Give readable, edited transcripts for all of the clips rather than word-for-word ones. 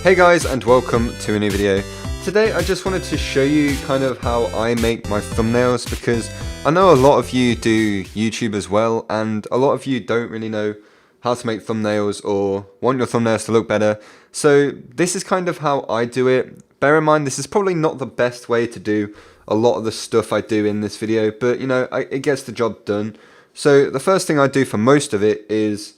Hey guys, and welcome to a new video. Today I just wanted to show you kind of how I make my thumbnails, because I know a lot of you do YouTube as well, and a lot of you don't really know how to make thumbnails or want your thumbnails to look better. So this is kind of how I do it. Bear in mind, this is probably not the best way to do a lot of the stuff I do in this video, but you know, it gets the job done. So the first thing I do for most of it is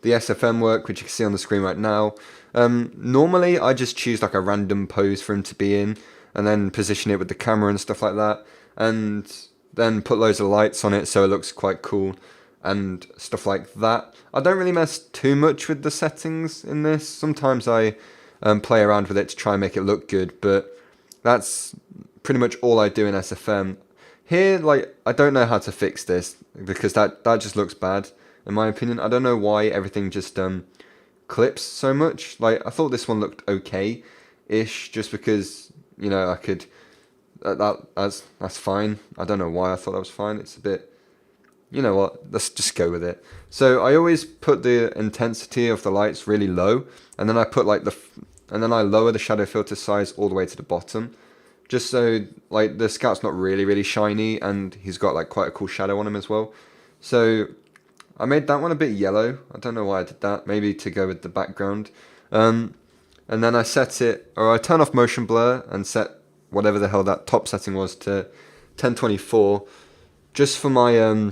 the SFM work, which you can see on the screen right now. Normally I just choose like a random pose for him to be in, and then position it with the camera and stuff like that, and then put loads of lights on it so it looks quite cool and stuff like that. I don't really mess too much with the settings in this. Sometimes I play around with it to try and make it look good, but that's pretty much all I do in SFM. Here, like, I don't know how to fix this, because that just looks bad in my opinion. I don't know why everything just clips so much. Like, I thought this one looked okay-ish, just because, you know, I could, that's fine. I don't know why I thought that was fine. It's a bit, you know what, let's just go with it. So I always put the intensity of the lights really low, and then I put like and then I lower the shadow filter size all the way to the bottom, just so like the scout's not really shiny, and he's got like quite a cool shadow on him as well. So I made that one a bit yellow. I don't know why I did that. Maybe to go with the background. And then I set it, or I turn off motion blur and set whatever the hell that top setting was to 1024, just for my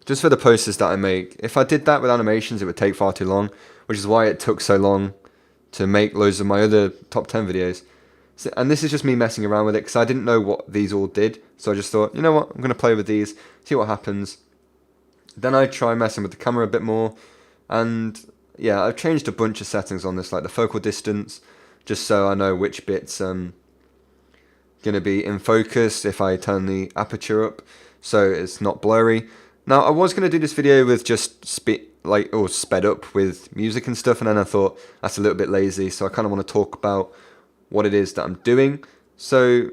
just for the posters that I make. If I did that with animations, it would take far too long, which is why it took so long to make loads of my other top 10 videos. So, and this is just me messing around with it, because I didn't know what these all did. So I just thought, you know what, I'm going to play with these, see what happens. Then I try messing with the camera a bit more, and yeah, I've changed a bunch of settings on this, like the focal distance, just so I know which bit's going to be in focus if I turn the aperture up, so it's not blurry. Now, I was going to do this video with just sped up with music and stuff, and then I thought that's a little bit lazy, so I kind of want to talk about what it is that I'm doing. So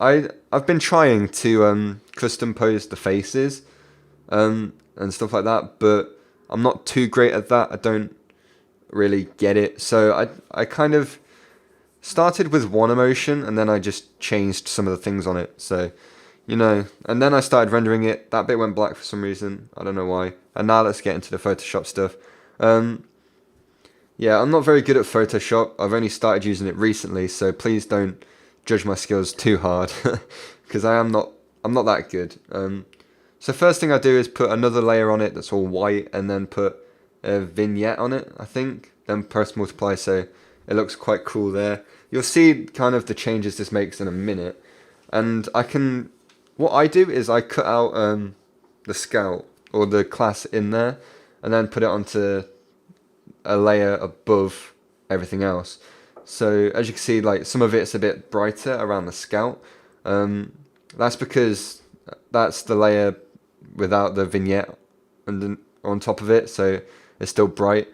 I've been trying to custom pose the faces and stuff like that, but I'm not too great at that. I don't really get it. So I kind of started with one emotion, and then I just changed some of the things on it. So, you know, and then I started rendering it. That bit went black for some reason. I don't know why. And now let's get into the Photoshop stuff. Yeah, I'm not very good at Photoshop. I've only started using it recently, so please don't judge my skills too hard, because I'm not that good. So first thing I do is put another layer on it that's all white, and then put a vignette on it, I think. Then press multiply, so it looks quite cool there. You'll see kind of the changes this makes in a minute. And what I do is I cut out the scout, or the class in there, and then put it onto a layer above everything else. So as you can see, like, some of it's a bit brighter around the scout. That's because that's the layer without the vignette on top of it, so it's still bright.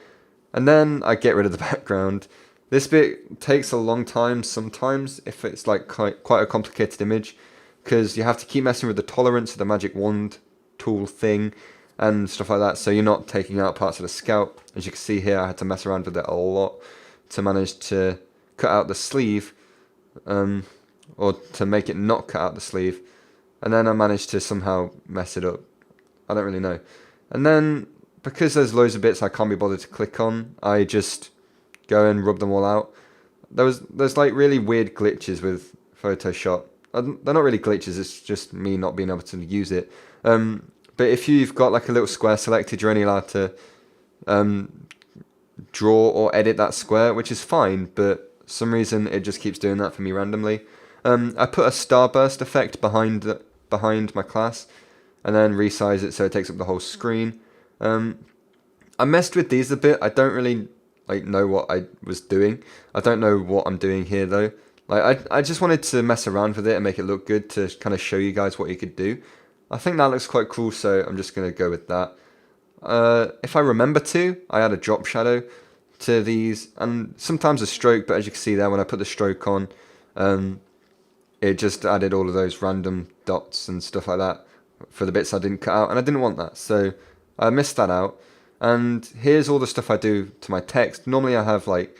And then I get rid of the background. This bit takes a long time sometimes if it's like quite a complicated image, because you have to keep messing with the tolerance of the magic wand tool thing and stuff like that, so you're not taking out parts of the scout. As you can see here, I had to mess around with it a lot to manage to cut out the sleeve, or to make it not cut out the sleeve. And then I managed to somehow mess it up. I don't really know. And then, because there's loads of bits I can't be bothered to click on, I just go and rub them all out. There's like really weird glitches with Photoshop. They're not really glitches, it's just me not being able to use it. But if you've got like a little square selected, you're only allowed to draw or edit that square, which is fine, but for some reason it just keeps doing that for me randomly. I put a starburst effect behind my class, and then resize it so it takes up the whole screen. I messed with these a bit. I don't really know what I was doing. I don't know what I'm doing here though. Like, I just wanted to mess around with it and make it look good, to kind of show you guys what you could do. I think that looks quite cool, so I'm just going to go with that. If I remember to, I add a drop shadow to these, and sometimes a stroke, but as you can see there, when I put the stroke on, it just added all of those random dots and stuff like that for the bits I didn't cut out, and I didn't want that, so I missed that out. And here's all the stuff I do to my text. Normally I have like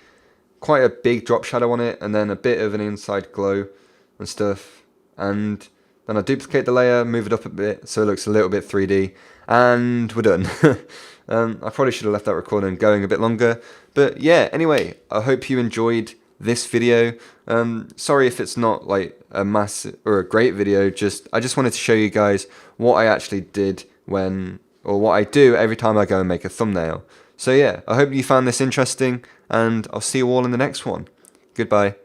quite a big drop shadow on it, and then a bit of an inside glow and stuff. And then I duplicate the layer, move it up a bit so it looks a little bit 3D, and we're done. I probably should have left that recording going a bit longer, but yeah, anyway, I hope you enjoyed this video. Sorry if it's not like a massive or a great video, I just wanted to show you guys what I actually did or what I do every time I go and make a thumbnail. So yeah, I hope you found this interesting, and I'll see you all in the next one. Goodbye.